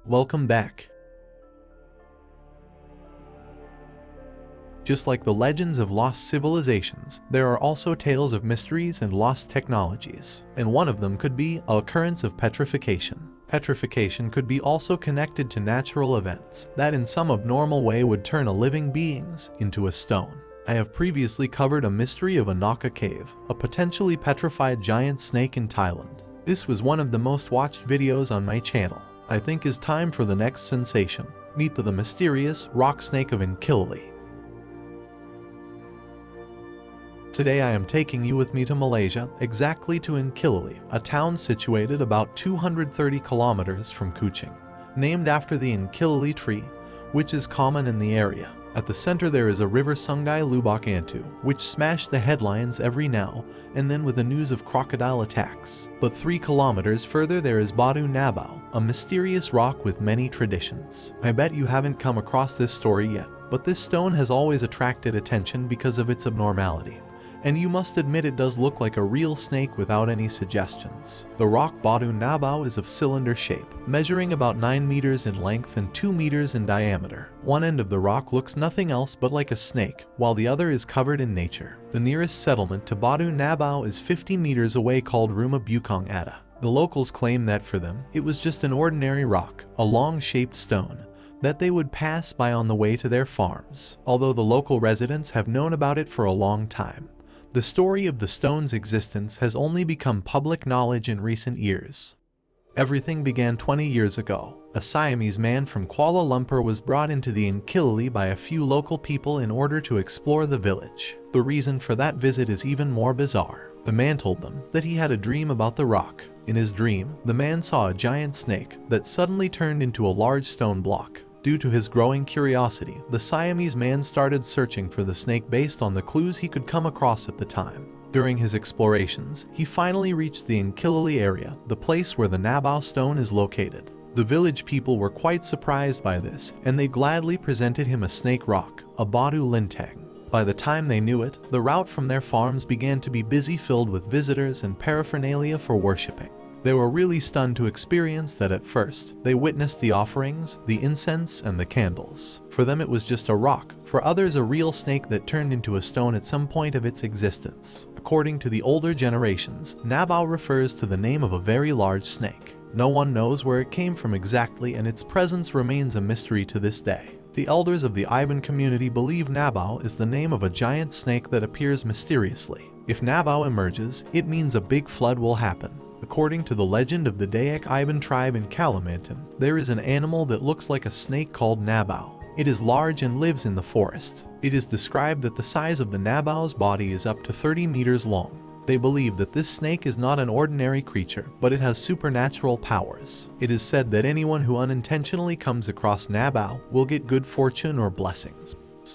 Welcome back. Just like the legends of lost civilizations, there are also tales of mysteries and lost technologies, and one of them could be an occurrence of petrification. Petrification could be also connected to natural events that in some abnormal way would turn a living beings into a stone. I have previously covered a mystery of a Naka cave, a potentially petrified giant snake in Thailand. This was one of the most watched videos on my channel. I think it's time for the next sensation. Meet the mysterious Rock Snake of Engkilili. Today I am taking you with me to Malaysia, exactly to Engkilili, a town situated about 230 kilometers from Kuching, named after the Engkilili tree, which is common in the area. At the center there is a river Sungai Lubak Antu, which smashed the headlines every now and then with the news of crocodile attacks. But 3 kilometers further there is Batu Nabau, a mysterious rock with many traditions. I bet you haven't come across this story yet, but this stone has always attracted attention because of its abnormality. And you must admit it does look like a real snake without any suggestions. The rock Batu Nabau is of cylinder shape, measuring about 9 meters in length and 2 meters in diameter. One end of the rock looks nothing else but like a snake, while the other is covered in nature. The nearest settlement to Batu Nabau is 50 meters away called Rumah Bukong Ada. The locals claim that for them, it was just an ordinary rock, a long-shaped stone, that they would pass by on the way to their farms, although the local residents have known about it for a long time. The story of the stone's existence has only become public knowledge in recent years. Everything began 20 years ago. A Siamese man from Kuala Lumpur was brought into the Engkilili by a few local people in order to explore the village. The reason for that visit is even more bizarre. The man told them that he had a dream about the rock. In his dream, the man saw a giant snake that suddenly turned into a large stone block. Due to his growing curiosity, the Siamese man started searching for the snake based on the clues he could come across at the time. During his explorations, he finally reached the Engkilili area, the place where the Nabau stone is located. The village people were quite surprised by this, and they gladly presented him a snake rock, a Batu Lintang. By the time they knew it, the route from their farms began to be busy, filled with visitors and paraphernalia for worshipping. They were really stunned to experience that at first. They witnessed the offerings, the incense, and the candles. For them it was just a rock, for others a real snake that turned into a stone at some point of its existence. According to the older generations, Nabau refers to the name of a very large snake. No one knows where it came from exactly, and its presence remains a mystery to this day. The elders of the Iban community believe Nabau is the name of a giant snake that appears mysteriously. If Nabau emerges, it means a big flood will happen. According to the legend of the Dayak Iban tribe in Kalimantan, there is an animal that looks like a snake called Nabau. It is large and lives in the forest. It is described that the size of the Nabau's body is up to 30 meters long. They believe that this snake is not an ordinary creature, but it has supernatural powers. It is said that anyone who unintentionally comes across Nabau will get good fortune or blessings.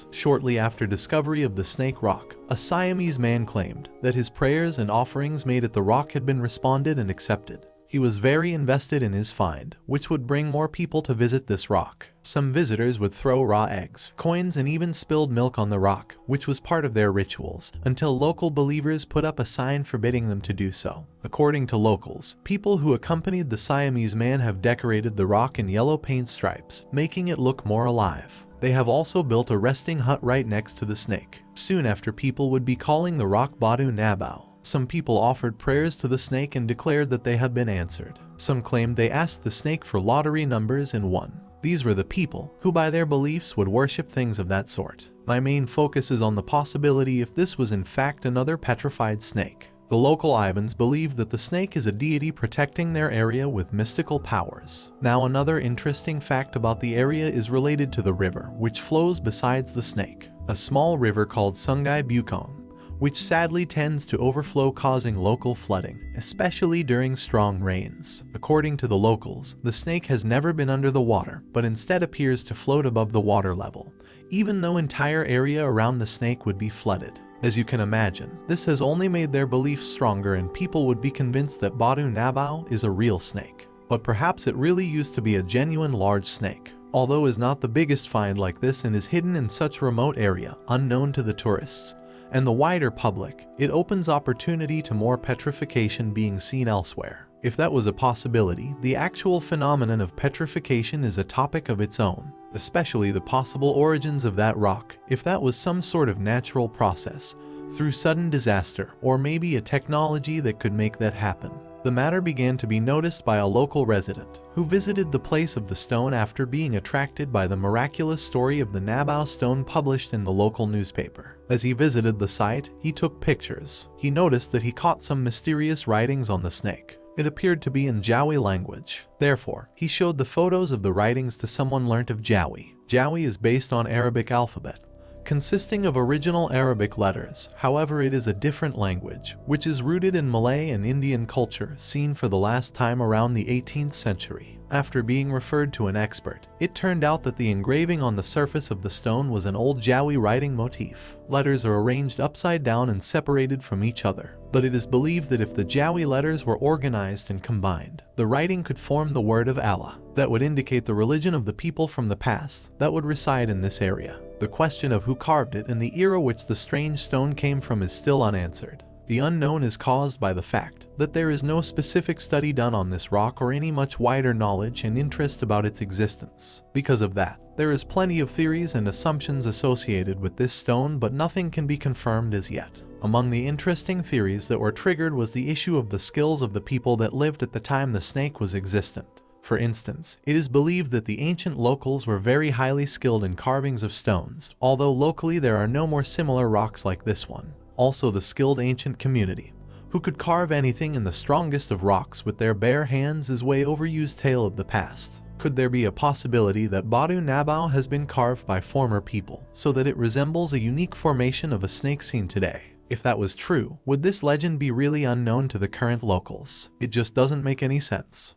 Shortly after discovery of the snake rock, a Siamese man claimed that his prayers and offerings made at the rock had been responded and accepted. He was very invested in his find, which would bring more people to visit this rock. Some visitors would throw raw eggs, coins, and even spilled milk on the rock, which was part of their rituals, until local believers put up a sign forbidding them to do so. According to locals, people who accompanied the Siamese man have decorated the rock in yellow paint stripes, making it look more alive. They have also built a resting hut right next to the snake. Soon after, people would be calling the rock Batu Nabau. Some people offered prayers to the snake and declared that they had been answered. Some claimed they asked the snake for lottery numbers and won. These were the people who by their beliefs would worship things of that sort. My main focus is on the possibility if this was in fact another petrified snake. The local Ibans believe that the snake is a deity protecting their area with mystical powers. Now, another interesting fact about the area is related to the river which flows besides the snake. A small river called Sungai Bukong, which sadly tends to overflow, causing local flooding, especially during strong rains. According to the locals, the snake has never been under the water, but instead appears to float above the water level, even though entire area around the snake would be flooded. As you can imagine, this has only made their beliefs stronger, and people would be convinced that Batu Nabau is a real snake. But perhaps it really used to be a genuine large snake. Although is not the biggest find like this and is hidden in such a remote area, unknown to the tourists and the wider public, it opens opportunity to more petrification being seen elsewhere. If that was a possibility, the actual phenomenon of petrification is a topic of its own, especially the possible origins of that rock, if that was some sort of natural process, through sudden disaster, or maybe a technology that could make that happen. The matter began to be noticed by a local resident, who visited the place of the stone after being attracted by the miraculous story of the Nabau stone published in the local newspaper. As he visited the site, he took pictures. He noticed that he caught some mysterious writings on the snake. It appeared to be in Jawi language. Therefore, he showed the photos of the writings to someone learnt of Jawi. Jawi is based on Arabic alphabet, consisting of original Arabic letters. However, it is a different language, which is rooted in Malay and Indian culture, seen for the last time around the 18th century. After being referred to an expert, it turned out that the engraving on the surface of the stone was an old Jawi writing motif. Letters are arranged upside down and separated from each other, but it is believed that if the Jawi letters were organized and combined, the writing could form the word of Allah, that would indicate the religion of the people from the past that would reside in this area. The question of who carved it and the era which the strange stone came from is still unanswered. The unknown is caused by the fact that there is no specific study done on this rock or any much wider knowledge and interest about its existence. Because of that, there is plenty of theories and assumptions associated with this stone, but nothing can be confirmed as yet. Among the interesting theories that were triggered was the issue of the skills of the people that lived at the time the snake was existent. For instance, it is believed that the ancient locals were very highly skilled in carvings of stones, although locally there are no more similar rocks like this one. Also, the skilled ancient community, who could carve anything in the strongest of rocks with their bare hands, is way overused tale of the past. Could there be a possibility that Batu Nabau has been carved by former people, so that it resembles a unique formation of a snake seen today? If that was true, would this legend be really unknown to the current locals? It just doesn't make any sense.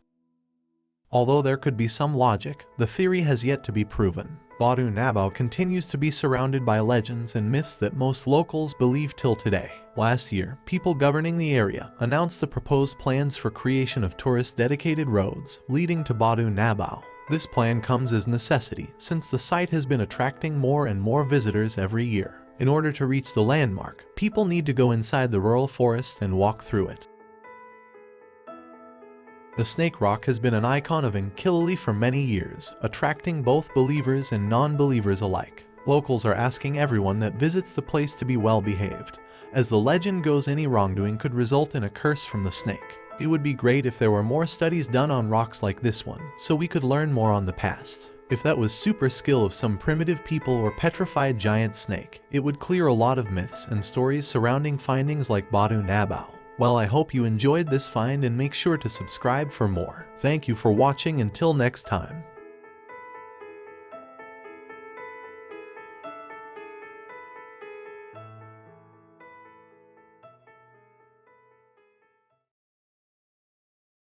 Although there could be some logic, the theory has yet to be proven. Batu Nabau continues to be surrounded by legends and myths that most locals believe till today. Last year, people governing the area announced the proposed plans for creation of tourist-dedicated roads leading to Batu Nabau. This plan comes as necessity since the site has been attracting more and more visitors every year. In order to reach the landmark, people need to go inside the rural forest and walk through it. The Snake Rock has been an icon of Engkilili for many years, attracting both believers and non-believers alike. Locals are asking everyone that visits the place to be well behaved, as the legend goes any wrongdoing could result in a curse from the snake. It would be great if there were more studies done on rocks like this one, so we could learn more on the past. If that was super skill of some primitive people or petrified giant snake, it would clear a lot of myths and stories surrounding findings like Batu Nabau. Well, I hope you enjoyed this find and make sure to subscribe for more. Thank you for watching. Until next time.